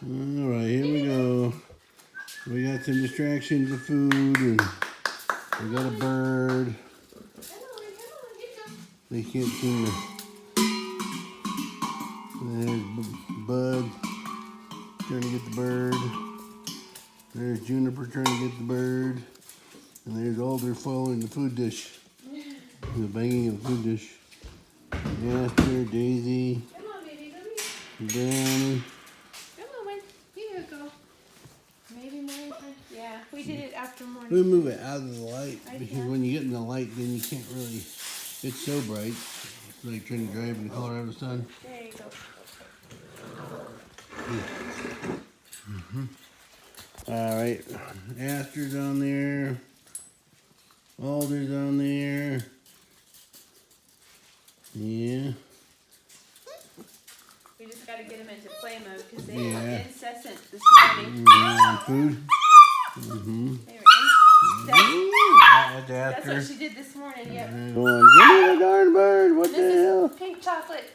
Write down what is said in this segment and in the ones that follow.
Alright, here we go. We got some distractions of food and we got a bird. They can't seem to. There's Bud trying to get the bird. There's Juniper trying to get the bird. And there's Alder following the food dish. The banging of the food dish. Aster, Daisy. Come on, baby, come here. Brownie. Come on, Win. Here you go. Maybe morning time. Yeah, we did it after morning. We move it out of the light I because can. when you get in the light, then you can't really. It's so bright. It's like trying to drive in the Colorado sun. There you go. All right, Aster's on there. Alder's on there. Yeah. We just got to get them into play mode because they Yeah. were incessant this morning. Food. Mm-hmm. They were incessant. That's That's what Aster. she did this morning. Yep. Going, give me the darn bird. What This the hell? is pink chocolate.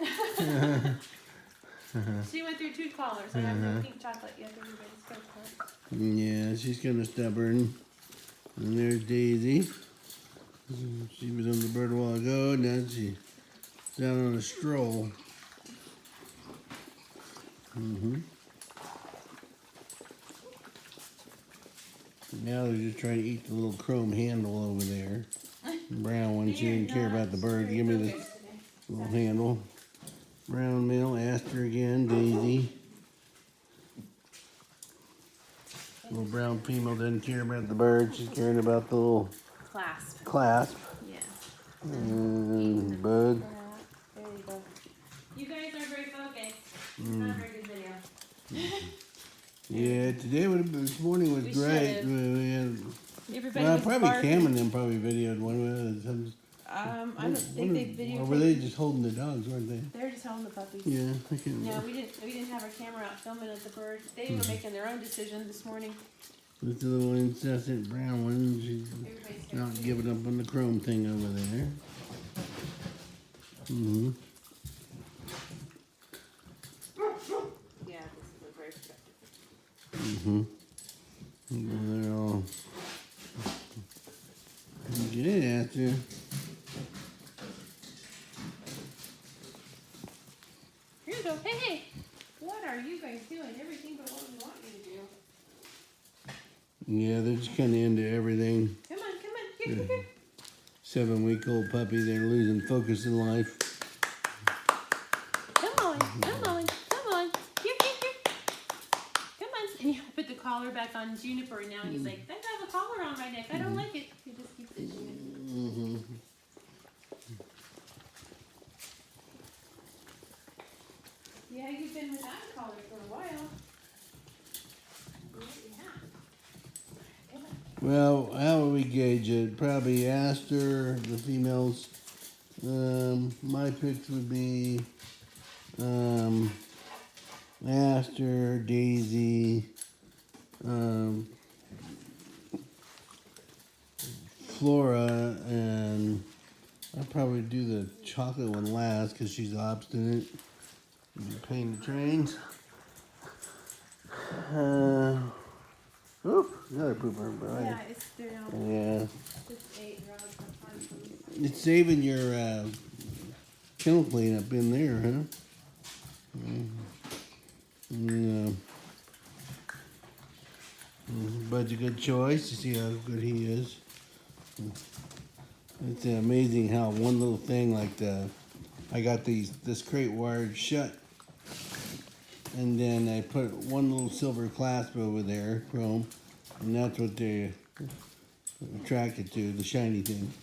She went through 2 collars. I have no pink chocolate yet. Everybody's so cool. Yeah, she's kind of stubborn. And there's Daisy. She was on the bird a while ago. Now she's down on a stroll. Now they're just trying to eat the little chrome handle over there. Brown one, she didn't care about the bird. Give me the little handle. Brown male, Aster again, Daisy. Little brown female doesn't care about the bird. She's caring about the little Clasp. clasp. Yeah. And Bud. There you go. You guys are very focused. It's not a very good video. Yeah, today would have been, this morning was We great. should've. We had, Everybody well, was probably barking. Cam and them probably videoed one. I don't think they videotaped. Or were they just holding the dogs, weren't they? They're just holding the puppies. Yeah, I can't No, remember. we didn't have our camera out filming at the bird. They were making their own decision this morning. This little incessant brown one, she's Everybody's not scared. giving up on the chrome thing over there. Mm-hmm. Yeah, this is a very productive. Mm-hmm. They're all good after. Here you go. Hey, hey. What are you guys doing? Everything but what we want you to do. Yeah, they're just kind of into everything. Come on, come on. Here, here. 7-week-old puppy, they're losing focus in life. Come on, come on, come on. Here, here, here. Come on. And you put the collar back on Juniper, and now he's like, I have a collar on my neck. I don't like it. He just keeps itching it. Mm-hmm. Yeah, you've been without a collar for a while. Yeah. Come on. Well, how would we gauge it? Probably Aster, the females. My picks would be Aster, Daisy, Flora, and I'd probably do the chocolate one last because she's obstinate. Pain the trains. Oop, another pooper. Right. Yeah, it's they're now Yeah. just 8 rows of fun. It's saving your kennel cleanup in there, huh? Yeah. Bud's a good choice. You see how good he is. It's amazing how one little thing like I got this crate wired shut, and then I put one little silver clasp over there, chrome, and that's what they attracted to, the shiny thing.